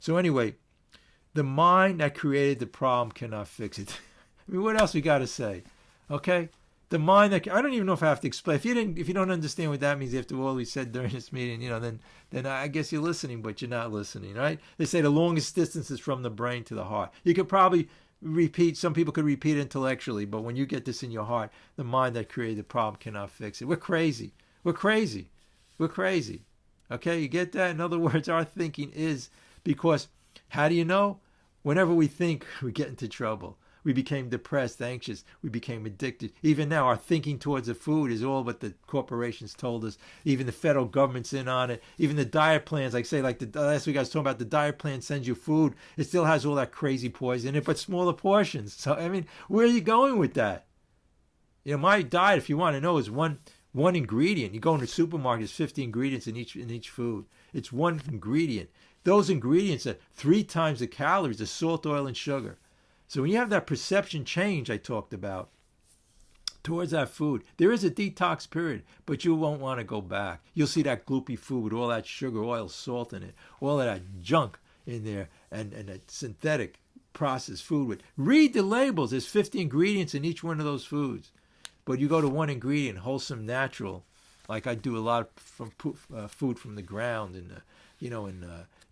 So anyway, the mind that created the problem cannot fix it. I mean, what else we got to say? Okay? The mind that I don't even know if I have to explain. If you don't understand what that means after all we said during this meeting, then I guess you're listening, but you're not listening, right? They say the longest distance is from the brain to the heart. You could probably repeat. Some people could repeat it intellectually, but when you get this in your heart, the mind that created the problem cannot fix it. We're crazy. We're crazy. We're crazy. Okay, you get that? In other words, our thinking is because how do you know? Whenever we think, we get into trouble. We became depressed, anxious. We became addicted. Even now, our thinking towards the food is all what the corporations told us. Even the federal government's in on it. Even the diet plans, last week I was talking about the diet plan sends you food. It still has all that crazy poison in it, but smaller portions. So, I mean, where are you going with that? My diet, if you want to know, is one ingredient. You go in the supermarket, there's 50 ingredients in each food. It's one ingredient. Those ingredients are 3 times the calories, the salt, oil, and sugar. So when you have that perception change I talked about towards that food, there is a detox period, but you won't want to go back. You'll see that gloopy food with all that sugar, oil, salt in it, all of that junk in there, and that synthetic processed food. Read the labels. There's 50 ingredients in each one of those foods. But you go to one ingredient, wholesome, natural, like I do a lot from food from the ground, and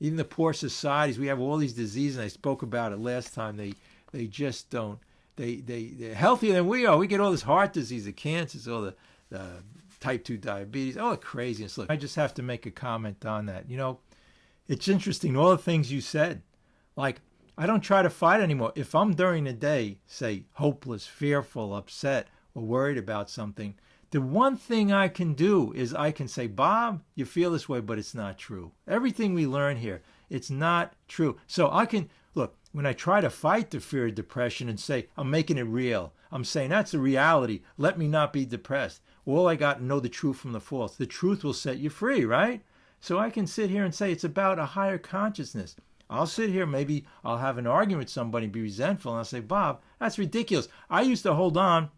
even the poor societies, we have all these diseases. And I spoke about it last time. They just don't. They're healthier than we are. We get all this heart disease, the cancers, all the type 2 diabetes, all the craziness. Look, I just have to make a comment on that. It's interesting, all the things you said. Like, I don't try to fight anymore. If I'm during the day, say, hopeless, fearful, upset, or worried about something, the one thing I can do is I can say, Bob, you feel this way, but it's not true. Everything we learn here, it's not true. So I can, look, when I try to fight the fear of depression and say, I'm making it real, I'm saying that's the reality, let me not be depressed. All I got to know the truth from the false. The truth will set you free, right? So I can sit here and say it's about a higher consciousness. I'll sit here, maybe I'll have an argument with somebody, be resentful, and I'll say, Bob, that's ridiculous. I used to hold on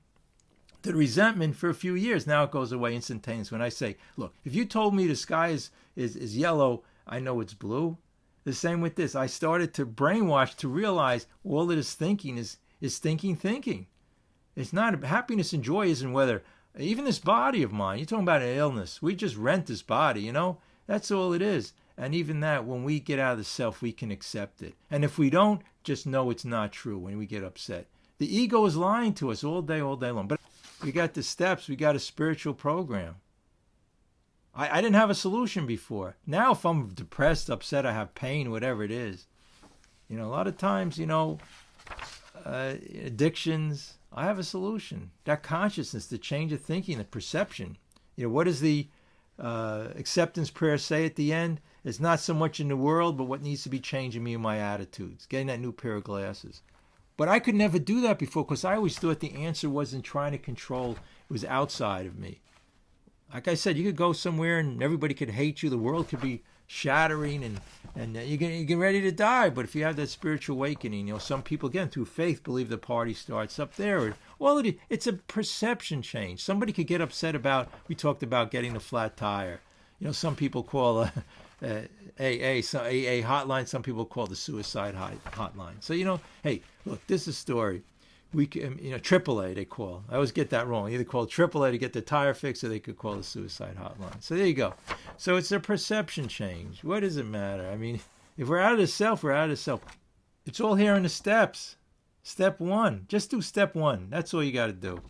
to resentment for a few years. Now it goes away instantaneously. When I say, look, if you told me the sky is yellow, I know it's blue. The same with this. I started to brainwash to realize all of this thinking is thinking. It's not happiness and joy isn't whether, even this body of mine, you're talking about an illness. We just rent this body, That's all it is. And even that, when we get out of the self, we can accept it. And if we don't, just know it's not true when we get upset. The ego is lying to us all day long. But we got the steps. We got a spiritual program. I didn't have a solution before. Now if I'm depressed, upset, I have pain, whatever it is, a lot of times, addictions, I have a solution. That consciousness, the change of thinking, the perception. What does the acceptance prayer say at the end? It's not so much in the world, but what needs to be changed in me and my attitudes. Getting that new pair of glasses. But I could never do that before because I always thought the answer wasn't trying to control. It was outside of me. Like I said, you could go somewhere and everybody could hate you. The world could be shattering and you get ready to die. But if you have that spiritual awakening, some people, again, through faith, believe the party starts up there. Well, it's a perception change. Somebody could get upset about, we talked about getting a flat tire. Some people call AA hotline. Some people call the suicide hotline. So, hey, look, this is a story. We can, AAA they call. I always get that wrong. Either call AAA to get the tire fixed, or they could call the suicide hotline. So there you go. So it's a perception change. What does it matter? I mean, if we're out of the self, we're out of the self. It's all here in the steps. Step 1. Just do step 1. That's all you got to do.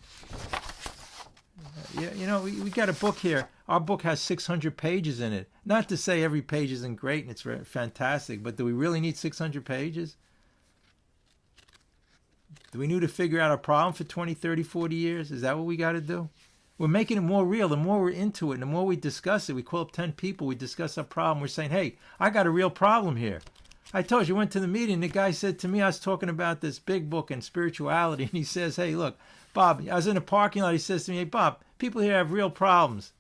We got a book here. Our book has 600 pages in it. Not to say every page isn't great and it's fantastic, but do we really need 600 pages? Do we need to figure out a problem for 20, 30, 40 years? Is that what we got to do? We're making it more real. The more we're into it, the more we discuss it, we call up 10 people, we discuss a problem. We're saying, hey, I got a real problem here. I told you, I went to the meeting. The guy said to me, I was talking about this big book and spirituality. And he says, hey, look, Bob, I was in a parking lot. He says to me, hey, Bob, people here have real problems.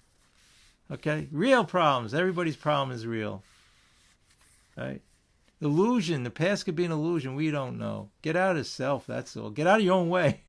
Okay? Real problems. Everybody's problem is real. Right? Illusion. The past could be an illusion. We don't know. Get out of self. That's all. Get out of your own way.